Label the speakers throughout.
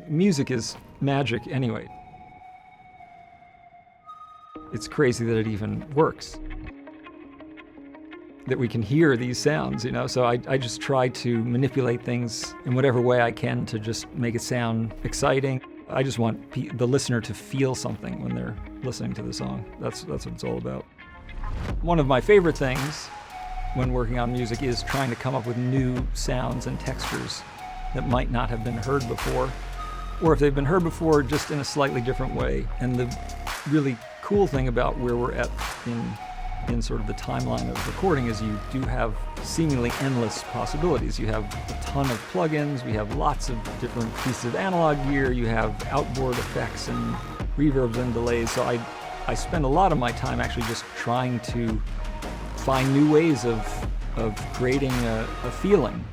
Speaker 1: Music is magic anyway. It's crazy that it even works, that we can hear these sounds, you know? So I just try to manipulate things in whatever way I can to just make it sound exciting. I just want the listener to feel something when they're listening to the song. That's what it's all about. One of my favorite things when working on music is trying to come up with new sounds and textures that might not have been heard before, or if they've been heard before, just in a slightly different way. And the really cool thing about where we're at in sort of the timeline of recording is you do have seemingly endless possibilities. You have a ton of plugins, we have lots of different pieces of analog gear, you have outboard effects and reverbs and delays. So I spend a lot of my time actually just trying to find new ways of creating a feeling.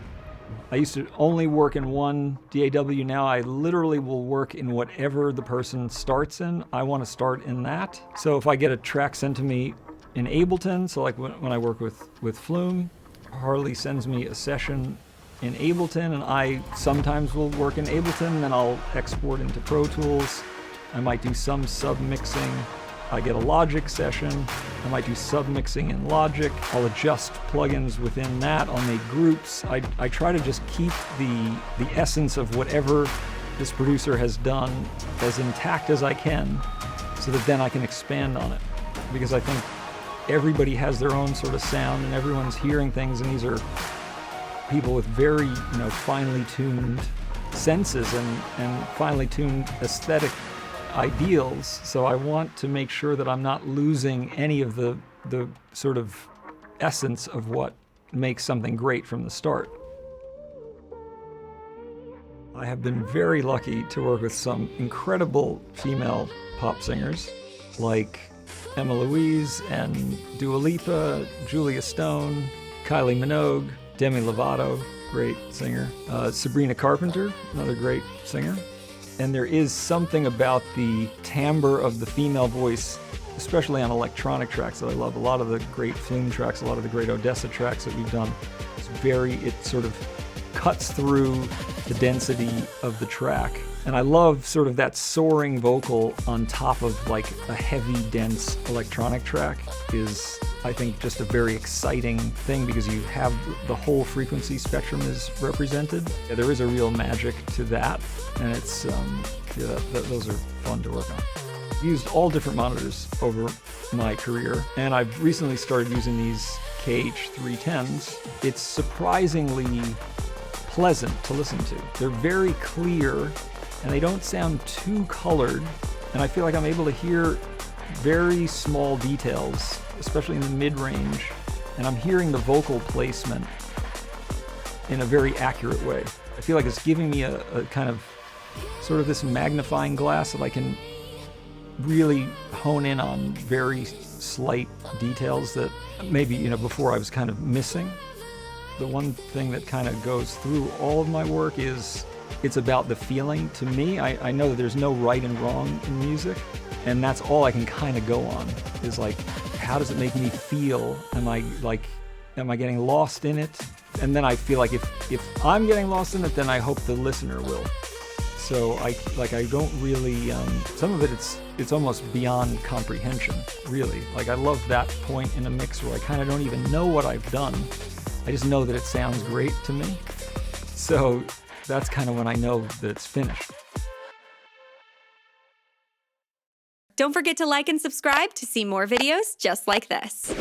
Speaker 1: I used to only work in one DAW. Now I literally will work in whatever the person starts in. I want to start in that. So if I get a track sent to me in Ableton, so like when I work with Flume, Harley sends me a session in Ableton, and I sometimes will work in Ableton, then I'll export into Pro Tools. I might do some sub-mixing. I get a Logic session, I might do sub-mixing in Logic. I'll adjust plugins within that, I'll make groups. I try to just keep the essence of whatever this producer has done as intact as I can, so that then I can expand on it. Because I think everybody has their own sort of sound, and everyone's hearing things, and these are people with very, finely tuned senses and finely tuned aesthetic ideals. So I want to make sure that I'm not losing any of the sort of essence of what makes something great from the start. I have been very lucky to work with some incredible female pop singers like Emma Louise and Dua Lipa, Julia Stone, Kylie Minogue, Demi Lovato, great singer, Sabrina Carpenter, another great singer. And there is something about the timbre of the female voice, especially on electronic tracks, that I love. A lot of the great Flume tracks, a lot of the great Odessa tracks that we've done, it sort of cuts through the density of the track. And I love sort of that soaring vocal on top of like a heavy, dense electronic track is, I think, just a very exciting thing because you have the whole frequency spectrum is represented. Yeah, there is a real magic to that, and it's those are fun to work on. I've used all different monitors over my career, and I've recently started using these KH310s. It's surprisingly pleasant to listen to. They're very clear, and they don't sound too colored, and I feel like I'm able to hear very small details, especially in the mid-range, and I'm hearing the vocal placement in a very accurate way. I feel like it's giving me a kind of sort of this magnifying glass that I can really hone in on very slight details that maybe, before I was kind of missing. The one thing that kind of goes through all of my work is it's about the feeling. To me, I know that there's no right and wrong in music, and that's all I can kind of go on, is like, how does it make me feel? Am I getting lost in it? And then I feel like if I'm getting lost in it, then I hope the listener will. So I don't really, some of it it's almost beyond comprehension, really. Like I love that point in a mix where I kind of don't even know what I've done. I just know that it sounds great to me. So that's kind of when I know that it's finished.
Speaker 2: Don't forget to like and subscribe to see more videos just like this.